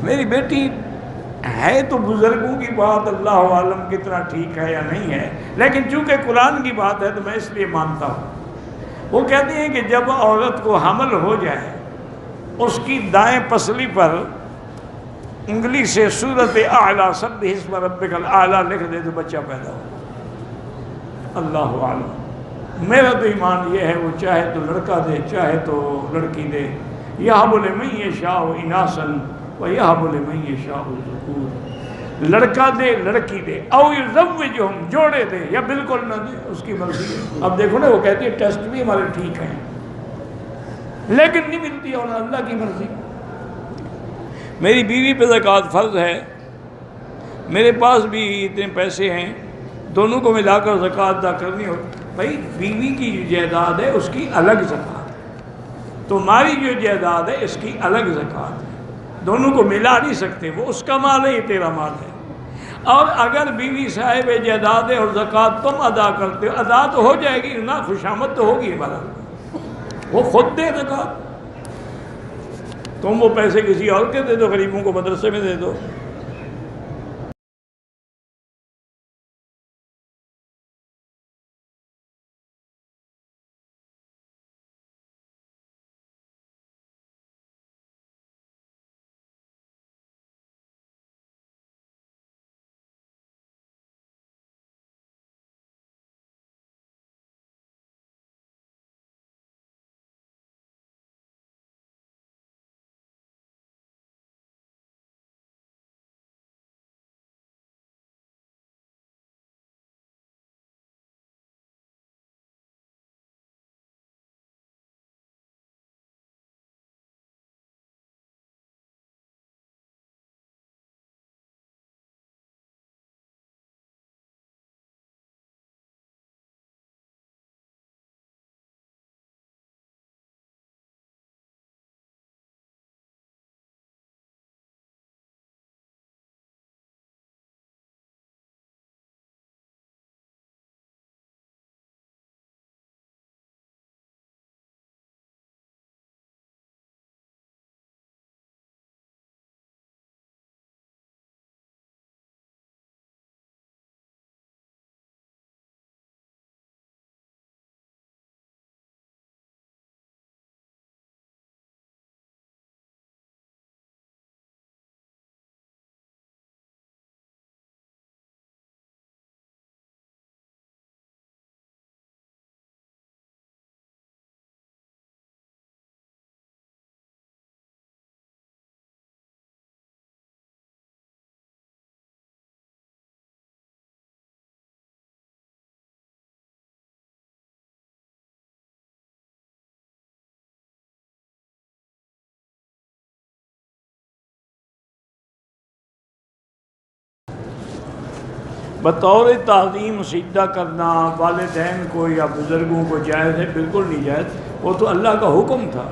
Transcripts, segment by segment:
میری بیٹی ہے تو بزرگوں کی بات اللہ عالم کتنا ٹھیک ہے یا نہیں ہے، لیکن چونکہ قرآن کی بات ہے تو میں اس لیے مانتا ہوں۔ وہ کہتے ہیں کہ جب عورت کو حمل ہو جائے، اس کی دائیں پسلی پر انگلی سے سورۃ اعلیٰ سبح اسم ربک الاعلیٰ لکھ دے تو بچہ پیدا ہو۔ اللہ عالم، میرا تو ایمان یہ ہے وہ چاہے تو لڑکا دے چاہے تو لڑکی دے، یہب لمن یشاء اناثا ویہب لمن یشاء الذکور، لڑکا دے لڑکی دے، او یزوجہم جوڑے دے یا بالکل نہ دے، اس کی مرضی ہے۔ اب دیکھو نا، وہ کہتی ہے ٹیسٹ بھی ہمارے ٹھیک ہیں لیکن نہیں ملتی، اور اللہ کی مرضی۔ میری بیوی پہ زکوٰۃ فرض ہے، میرے پاس بھی اتنے پیسے ہیں، دونوں کو ملا کر زکوٰۃ ادا کرنی ہو۔ بھائی بیوی کی جو جائیداد ہے اس کی الگ زکوٰۃ ہے، تمہاری جو جائیداد ہے اس کی الگ زکوٰۃ ہے، دونوں کو ملا نہیں سکتے، وہ اس کا مال ہے یہ تیرا مال ہے۔ اور اگر بیوی صاحب جائیداد ہے اور زکوٰۃ تم ادا کرتے ہو، ادا تو ہو جائے گی نا، خوشامد تو ہوگی ہمارا، وہ خود دے زکوٰۃ، تم وہ پیسے کسی اور کے دے دو، غریبوں کو مدرسے میں دے دو۔ بطور تعظیم سجدہ کرنا والدین کو یا بزرگوں کو جائز ہے؟ بالکل نہیں جائز، وہ تو اللہ کا حکم تھا،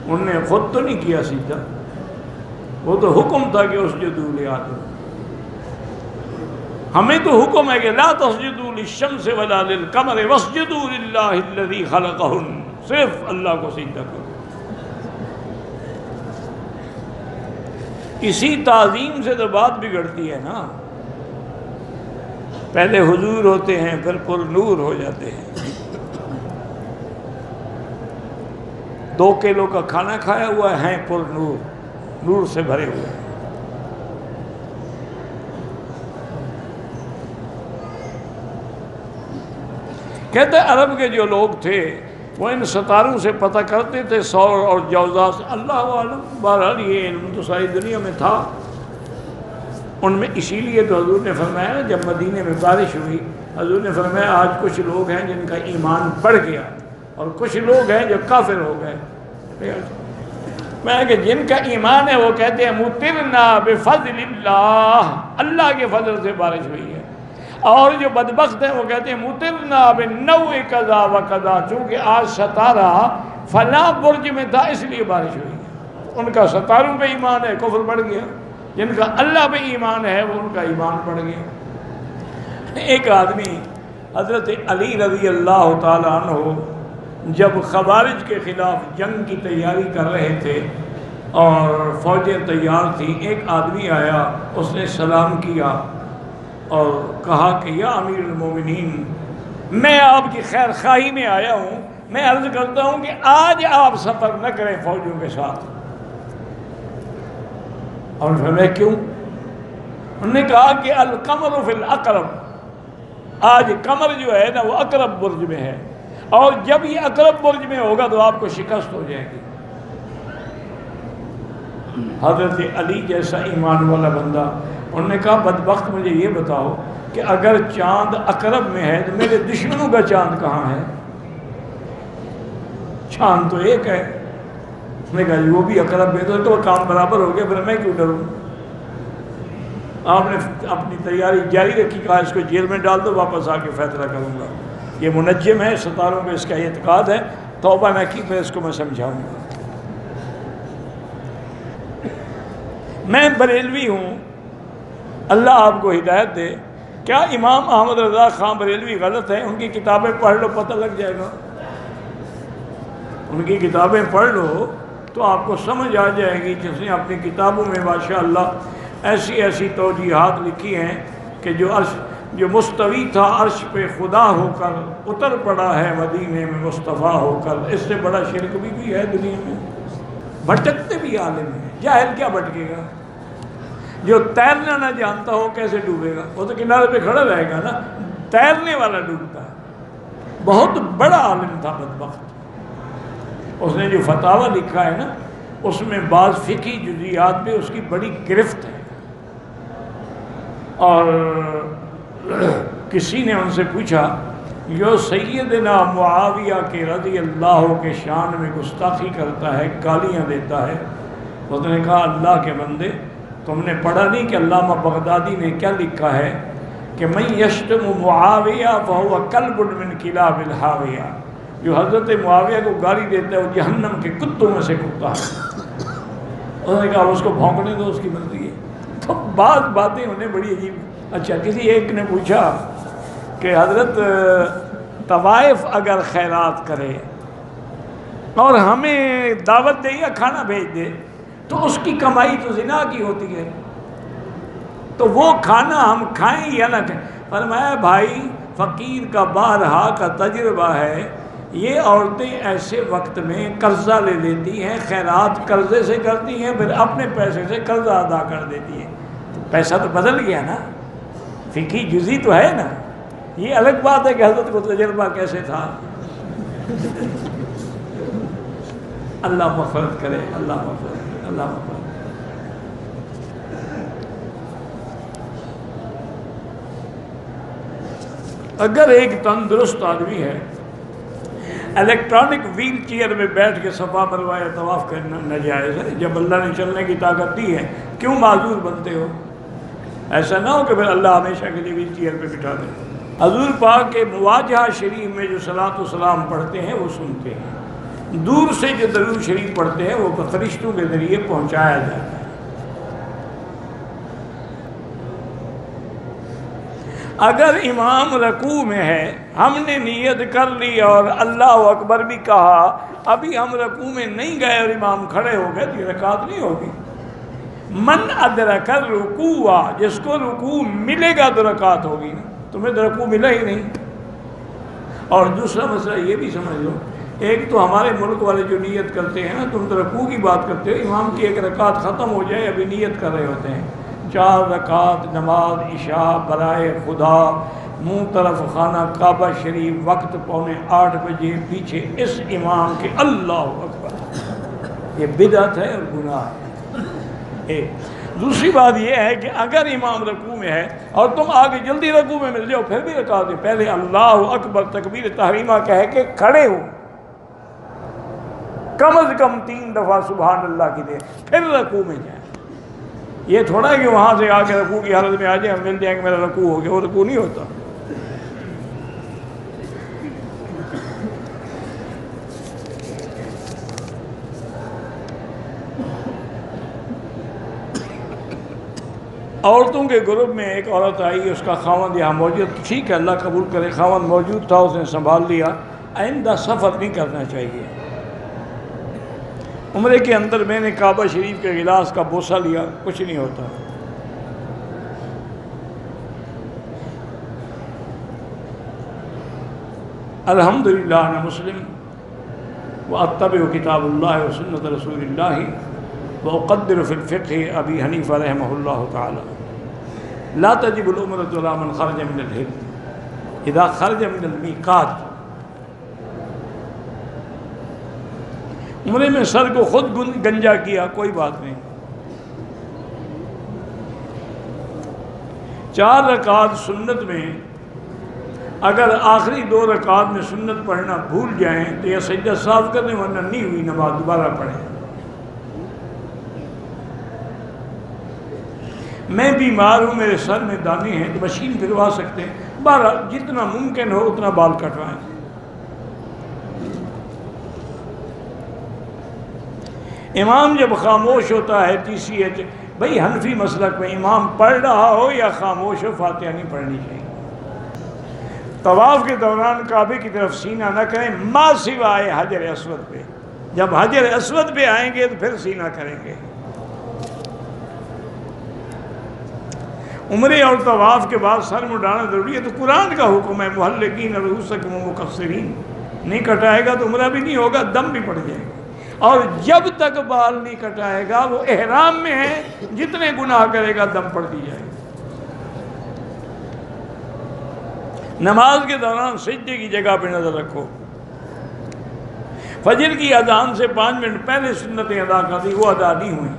انہوں نے خود تو نہیں کیا سجدہ، وہ تو حکم تھا کہ اسجدوا لآدم۔ ہمیں تو حکم ہے کہ لا تسجدوا للشمس ولا للقمر واسجدوا للہ الذی خلقہن، صرف اللہ کو سجدہ کرو۔ اسی تعظیم سے تو بات بگڑتی ہے نا، پہلے حضور ہوتے ہیں پھر پر نور ہو جاتے ہیں۔ 2 کلو کا کھانا کھایا ہوا ہے پر نور، نور سے بھرے ہوئے۔ کہتے ہیں عرب کے جو لوگ تھے وہ ان ستاروں سے پتہ کرتے تھے، سور اور جوزا سے، اللہ عالم، بہرحال یہ علم تو ساری دنیا میں تھا ان میں۔ اسی لیے تو حضور نے فرمایا جب مدینے میں بارش ہوئی، حضور نے فرمایا آج کچھ لوگ ہیں جن کا ایمان بڑھ گیا اور کچھ لوگ ہیں جو کافر ہو گئے۔ میں کہ جن کا ایمان ہے وہ کہتے ہیں مطرنا بفضل اللہ، اللہ کے فضل سے بارش ہوئی ہے، اور جو بدبخت ہیں وہ کہتے ہیں مطرنا بنوء کذا و کذا، چونکہ آج ستارہ فلاں برج میں تھا اس لیے بارش ہوئی ہے۔ ان کا ستاروں پہ ایمان ہے، کفر بڑھ گیا۔ جن کا اللہ پہ ایمان ہے وہ ان کا ایمان بڑھ گیا۔ ایک آدمی حضرت علی رضی اللہ تعالیٰ عنہ جب خوارج کے خلاف جنگ کی تیاری کر رہے تھے اور فوجیں تیار تھیں. ایک آدمی آیا, اس نے سلام کیا اور کہا کہ یا امیر المومنین, میں آپ کی خیر خواہی میں آیا ہوں, میں عرض کرتا ہوں کہ آج آپ سفر نہ کریں فوجوں کے ساتھ. اور میں کیوں؟ انہوں نے کہا کہ القمر فی الاقرب, آج قمر جو ہے نا وہ اقرب برج میں ہے, اور جب یہ اقرب برج میں ہوگا تو آپ کو شکست ہو جائے گی. حضرت علی جیسا ایمان والا بندہ, انہوں نے کہا بدبخت مجھے یہ بتاؤ کہ اگر چاند اقرب میں ہے تو میرے دشمنوں کا چاند کہاں ہے؟ چاند تو ایک ہے. اس نے کہا جی وہ بھی اقرب میں, تو کام برابر ہو گیا, پھر میں کیوں ڈروں؟ آپ نے اپنی تیاری جاری رکھی, کہا اس کو جیل میں ڈال دو, واپس آ کے فیصلہ کروں گا. یہ منجم ہے, ستاروں پہ اس کا اعتقاد ہے, توبہ نہ کی پھر اس کو میں سمجھاؤں گا. میں بریلوی ہوں, اللہ آپ کو ہدایت دے. کیا امام احمد رضا خان بریلوی غلط ہیں؟ ان کی کتابیں پڑھ لو, پتہ لگ جائے گا. ان کی کتابیں پڑھ لو تو آپ کو سمجھ آ جائے گی. جس نے اپنی کتابوں میں ماشاءاللہ ایسی ایسی توجیحات لکھی ہیں کہ جو مستوی تھا عرش پہ خدا ہو کر اتر پڑا ہے مدینے میں مصطفیٰ ہو کر. اس سے بڑا شرک بھی کوئی ہے دنیا میں؟ بھٹکتے بھی عالم ہیں. جاہل کیا بھٹکے گا؟ جو تیرنا نہ جانتا ہو کیسے ڈوبے گا؟ وہ تو کنارے پہ کھڑا رہے گا نا. تیرنے والا ڈوبتا ہے. بہت بڑا عالم تھا بدبخت. اس نے جو فتاوی لکھا ہے نا, اس میں بعض فقہی جزیات پہ اس کی بڑی گرفت ہے. اور کسی نے ان سے پوچھا جو سیدنا معاویہ کے رضی اللہ کے شان میں گستاخی کرتا ہے, گالیاں دیتا ہے, اس نے کہا اللہ کے بندے, تم نے پڑھا نہیں کہ علامہ بغدادی نے کیا لکھا ہے کہ من یشتم معاویہ فہو کلب من کلاب الحاویہ, جو حضرت معاویہ کو گالی دیتا ہے وہ جہنم کے کتوں میں سے کتا ہے. انہوں نے کہا اس کو بھونکنے دو, اس کی مرضی ہے. تو بعض باتیں انہیں بڑی عجیب. اچھا, کسی ایک نے پوچھا کہ حضرت طوائف اگر خیرات کرے اور ہمیں دعوت دے یا کھانا بھیج دے تو اس کی کمائی تو زنا کی ہوتی ہے, تو وہ کھانا ہم کھائیں یا نہ کھائیں؟ فرمایا بھائی فقیر کا بارہا کا تجربہ ہے, یہ عورتیں ایسے وقت میں قرضہ لے لیتی ہیں, خیرات قرضے سے کرتی ہیں, پھر اپنے پیسے سے قرضہ ادا کر دیتی ہیں. تو پیسہ تو بدل گیا نا, فقہی جزی تو ہے نا. یہ الگ بات ہے کہ حضرت کو تجربہ کیسے تھا. اللہ مغفرت کرے, اللہ مغفرت کرے, اللہ مغفرت. اگر ایک تندرست آدمی ہے, الیکٹرانک ویل چیئر میں بیٹھ کے صفا مروہ طواف کرنا ناجائز ہے. جب اللہ نے چلنے کی طاقت دی ہے کیوں معذور بنتے ہو؟ ایسا نہ ہو کہ پھر اللہ ہمیشہ کے لیے ویل چیئر پہ بٹھا دے. حضور پاک کے مواجہہ شریف میں جو صلاۃ و سلام پڑھتے ہیں وہ سنتے ہیں, دور سے جو درود شریف پڑھتے ہیں وہ فرشتوں کے ذریعے پہنچایا جاتا ہے. اگر امام رکوع میں ہے, ہم نے نیت کر لی اور اللہ اکبر بھی کہا, ابھی ہم رکوع میں نہیں گئے اور امام کھڑے ہو گئے, تو یہ رکعت نہیں ہوگی. من ادرک الرکوع, جس کو رکوع ملے گا تو رکعت ہوگی. تمہیں تو رکوع ملا ہی نہیں. اور دوسرا مسئلہ یہ بھی سمجھ لو, ایک تو ہمارے ملک والے جو نیت کرتے ہیں نا, تم تو رکوع کی بات کرتے ہو, امام کی ایک رکعت ختم ہو جائے ابھی نیت کر رہے ہوتے ہیں. 4 رکعت نماز عشاء برائے خدا, منہ طرف خانہ کعبہ شریف, وقت 7:45 بجے, پیچھے اس امام کے اللہ اکبر. یہ بدعت ہے اور گناہ ہے. ایک دوسری بات یہ ہے کہ اگر امام رکوع میں ہے اور تم آگے جلدی رکوع میں مل جاؤ, پھر بھی رکعت دے, پہلے اللہ اکبر تکبیر تحریمہ کہہ کے کھڑے ہو, کم از کم 3 دفعہ سبحان اللہ کی دے, پھر رکوع میں جائیں. یہ تھوڑا ہے کہ وہاں سے آ کے رکوع کی حالت میں آ جائیں, ہم مل جائیں کہ میرا رکوع ہو گیا. وہ رکوع نہیں ہوتا. عورتوں کے گروپ میں ایک عورت آئی, اس کا خاوند یہاں موجود, ٹھیک ہے اللہ قبول کرے, خاوند موجود تھا, اس نے سنبھال لیا. آئندہ سفر نہیں کرنا چاہیے. عمرے کے اندر میں نے کعبہ شریف کے غلاس کا بوسہ لیا، کچھ نہیں ہوتا۔ الحمدللہ انا مسلم واتبع کتاب اللہ و سنت رسول اللہ واقدر فی الفقہ ابی حنیفہ رحمہ اللہ تعالی لا تجب العمرۃ علی من خرج من الحل اذا خرج من المیقات۔ عمرے میں سر کو خود گنجا کیا، کوئی بات نہیں۔ 4 رکعت سنت میں اگر آخری 2 رکعت میں سنت پڑھنا بھول جائیں تو یہ سجدہ صاف کر دیں، ورنہ نہیں ہوئی نماز دوبارہ پڑھیں۔ میں بیمار ہوں، میرے سر میں دانے ہیں تو مشین پھروا سکتے ہیں، بہرحال جتنا ممکن ہو اتنا بال کٹوائیں۔ امام جب خاموش ہوتا ہے TCH، بھئی حنفی مسلک میں امام پڑھ رہا ہو یا خاموش ہو فاتحہ نہیں پڑھنی چاہیے۔ طواف کے دوران کعبے کی طرف سینہ نہ کریں ما سوائے حجر اسود پہ، جب حجر اسود پہ آئیں گے تو پھر سینہ کریں گے۔ عمرے اور طواف کے بعد سر مڈانا ضروری ہے، تو قرآن کا حکم ہے محلقین رؤوسکم ومقصرین، نہیں کٹائے گا تو عمرہ بھی نہیں ہوگا، دم بھی پڑ جائے گا۔ اور جب تک بال نہیں کٹائے گا وہ احرام میں ہے، جتنے گناہ کرے گا دم پڑ دی جائے گا۔ نماز کے دوران سجدے کی جگہ پہ نظر رکھو۔ فجر کی اذان سے 5 منٹ پہلے سنتیں ادا کر دی، وہ ادا نہیں ہوئیں۔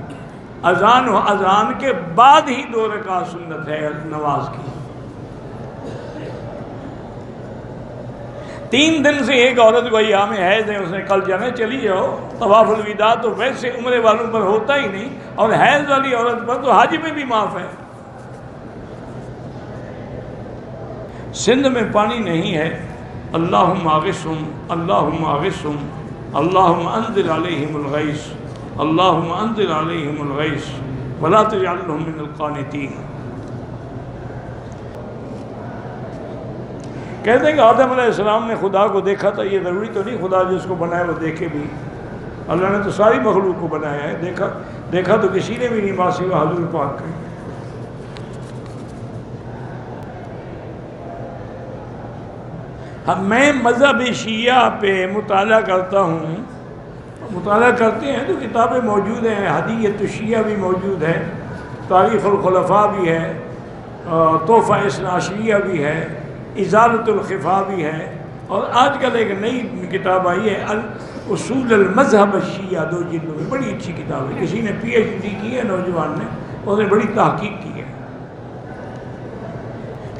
اذان کے بعد ہی 2 رکعت سنت ہے نماز کی۔ 3 دن سے ایک عورت کو ایام حیض ہے، اس نے کل جانا، چلی جاؤ۔ طواف الوداع تو ویسے عمرے والوں پر ہوتا ہی نہیں، اور حیض والی عورت پر تو حج میں بھی معاف ہے۔ سندھ میں پانی نہیں ہے، اللہم اغثہم اللہم اغثہم اللہم انزل علیہم الغیث اللہم انزل علیہم الغیث ولا تجعلہم من القانتین۔ کہتے ہیں کہ آدم علیہ السلام نے خدا کو دیکھا تھا، یہ ضروری تو نہیں خدا جس کو بنائے وہ دیکھے بھی، اللہ نے تو ساری مخلوق کو بنایا ہے، دیکھا تو کسی نے بھی نہیں ماں سوا حضور پاک کے۔ میں مذہب شیعہ پہ مطالعہ کرتا ہوں، مطالعہ کرتے ہیں تو کتابیں موجود ہیں، ہدیۃ الشیعہ بھی موجود ہے، تاریخ الخلفاء بھی ہے، تحفہ اثنا عشریہ بھی ہے، ازالۃ الخفا بھی ہے، اور آج کل ایک نئی کتاب آئی ہے اصول المذہب الشیعہ، 2 جلدوں میں، بڑی اچھی کتاب ہے، کسی نے PhD کی ہے نوجوان نے، اس نے بڑی تحقیق کی ہے۔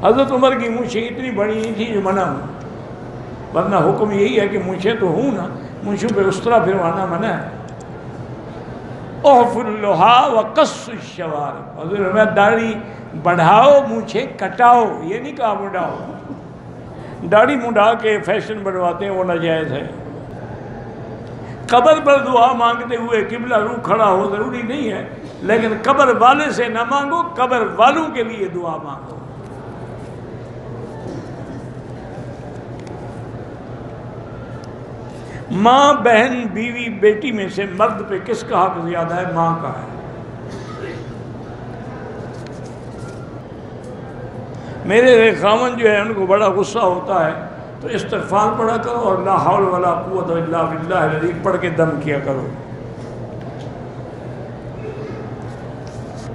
حضرت عمر کی مونچھیں اتنی بڑی نہیں تھی جو منع ہوں، ورنہ حکم یہی ہے کہ مونچھیں تو ہوں نا، مونچھوں پہ استرا پھروانا منع ہے۔ احف اللحا وقص الشوارب، حضور میں داڑھی بڑھاؤ مونچھیں کٹاؤ، یہ نہیں کہا مڈاؤ۔ داڑھی مڈا کے فیشن بنواتے ہیں وہ ناجائز ہے۔ قبر پر دعا مانگتے ہوئے قبلہ رو کھڑا ہو ضروری نہیں ہے، لیکن قبر والے سے نہ مانگو، قبر والوں کے لیے دعا مانگو۔ ماں، بہن، بیوی، بیٹی میں سے مرد پہ کس کا حق زیادہ ہے؟ ماں کا ہے۔ میرے خاوند جو ہے ان کو بڑا غصہ ہوتا ہے تو استغفار پڑھا کرو اور لا حول ولا قوت الا باللہ العلی پڑھ کے دم کیا کرو۔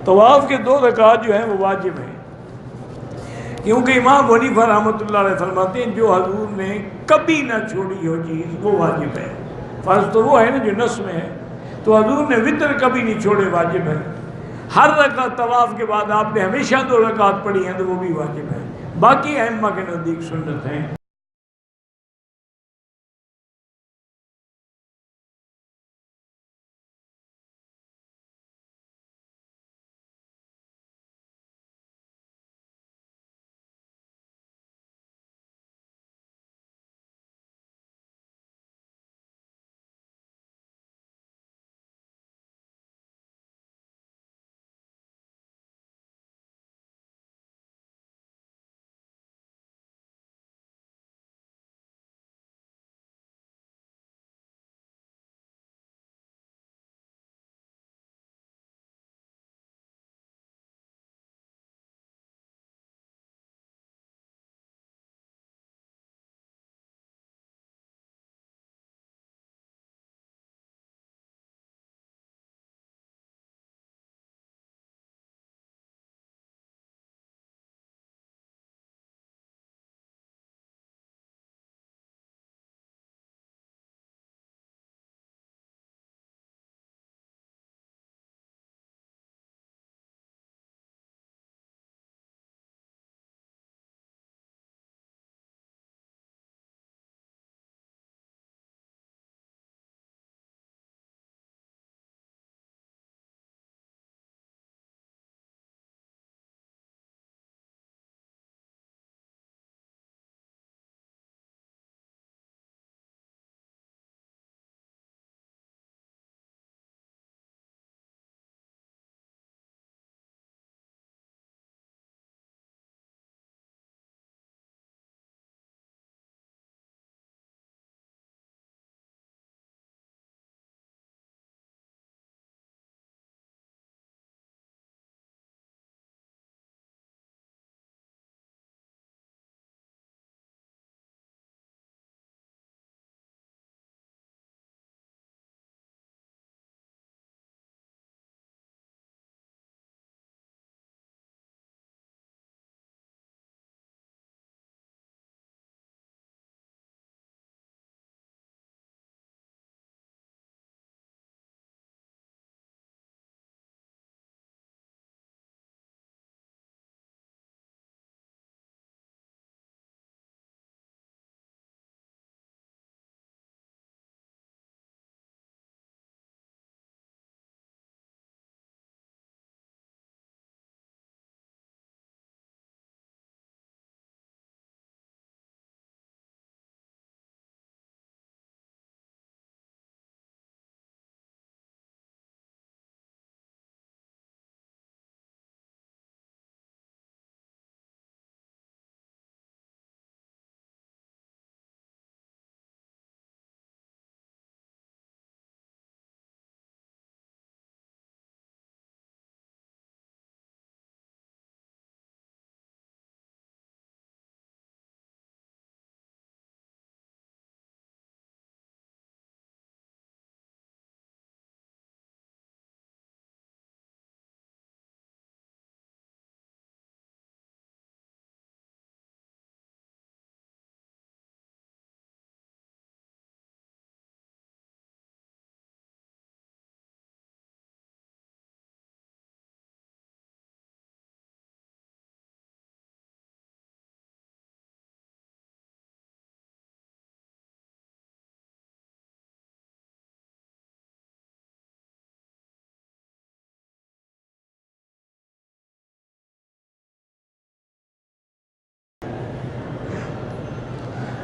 طواف کے 2 رکعت جو ہیں وہ واجب ہیں، کیونکہ امام حنیفہ رحمۃ اللہ علیہ فرماتے ہیں جو حضور نے کبھی نہ چھوڑی ہو چیز وہ واجب ہے۔ فرض تو وہ ہے نا جو نص میں ہے، تو حضور نے وتر کبھی نہیں چھوڑے، واجب ہے۔ ہر رکعت طواف کے بعد آپ نے ہمیشہ 2 رکعت پڑھی ہیں تو وہ بھی واجب ہے، باقی ائمہ کے نزدیک سنت ہیں۔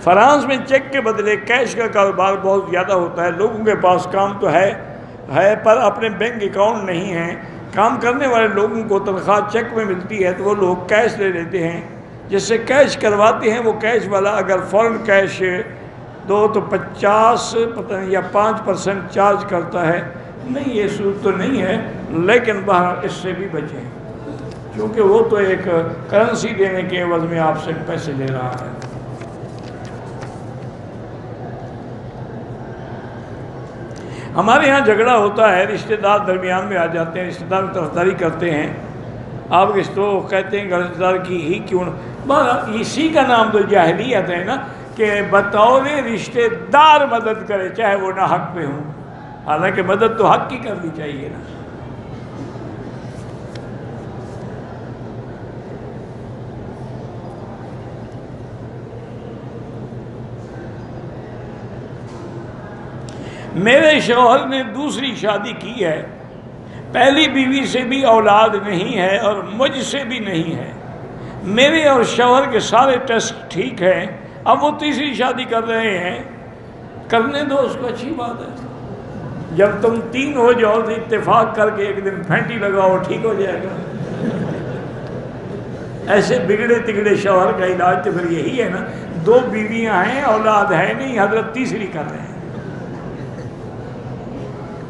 فرانس میں چیک کے بدلے کیش کا کاروبار بہت زیادہ ہوتا ہے. لوگوں کے پاس کام تو ہے پر اپنے بینک اکاؤنٹ نہیں ہیں. کام کرنے والے لوگوں کو تنخواہ چیک میں ملتی ہے تو وہ لوگ کیش لے لیتے ہیں. جس سے کیش کرواتے ہیں وہ کیش والا اگر فوراً کیش دو تو 50 پتہ نہیں یا 5% چارج کرتا ہے. نہیں یہ سود تو نہیں ہے لیکن باہر اس سے بھی بچیں کیونکہ وہ تو ایک کرنسی دینے کے عوض میں آپ سے پیسے لے رہا ہے. ہمارے ہاں جھگڑا ہوتا ہے، رشتہ دار درمیان میں آ جاتے ہیں، رشتہ دار طرفداری کرتے ہیں. آپ رشتوں کہتے ہیں کہ رشتہ دار کی ہی کیوں نہ، اسی کا نام تو جاہلیت ہے نا کہ بطور رشتہ دار مدد کرے چاہے وہ نہ حق پہ ہوں. حالانکہ مدد تو حق کی کرنی چاہیے نا. میرے شوہر نے دوسری شادی کی ہے، پہلی بیوی سے بھی اولاد نہیں ہے اور مجھ سے بھی نہیں ہے. میرے اور شوہر کے سارے ٹیسٹ ٹھیک ہیں، اب وہ تیسری شادی کر رہے ہیں. کرنے دو، اس کو اچھی بات ہے. جب تم 3 ہو جاؤ تو اتفاق کر کے ایک دن پھینٹی لگاؤ، ٹھیک ہو جائے گا. ایسے بگڑے تگڑے شوہر کا علاج تو پھر یہی ہے نا. 2 بیویاں ہیں، اولاد ہے نہیں، حضرت تیسری کر رہے ہیں.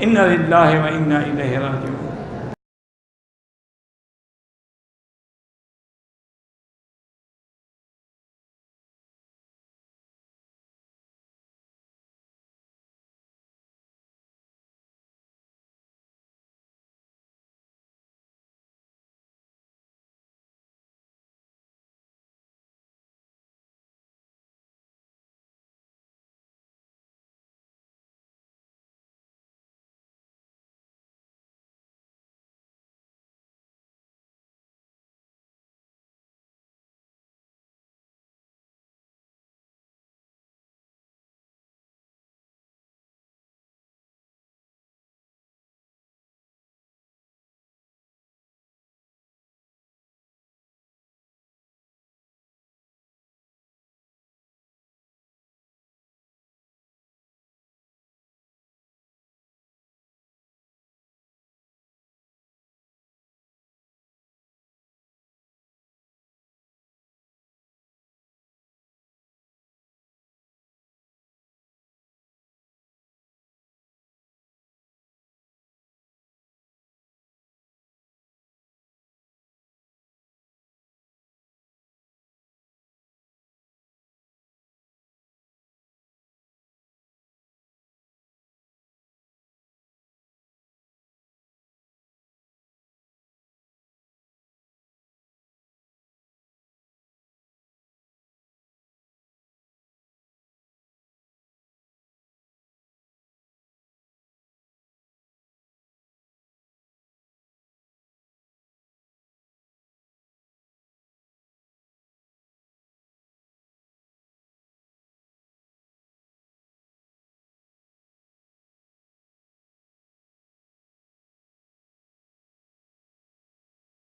انا للہ و انا الیہ راجعون.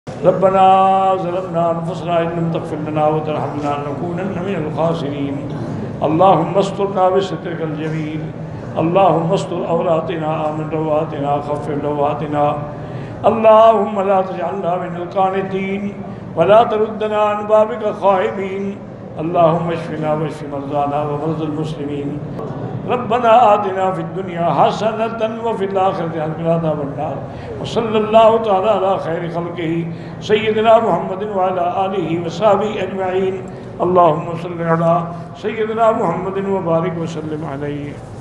ربنا ظلمنا انفسنا ان لم تغفر لنا وترحمنا لنكونن من الخاسرين. اللهم استرنا بسترك الجميل، اللهم استر عوراتنا، آمن رواتنا، خفف لواتنا. اللهم لا تجعلنا من القانتين ولا تردنا عن بابك خائبين. اللهم اشفنا واشف مرضانا ومرضى المسلمين. ربنا آتنا في الدنيا حسنة وفي الآخرة حسنة وقنا عذاب النار. وصلى الله تعالى على خير خلقه سيدنا محمد وعلى آله وصحبه أجمعين. اللهم صل على سيدنا محمد وبارك وسلم عليه.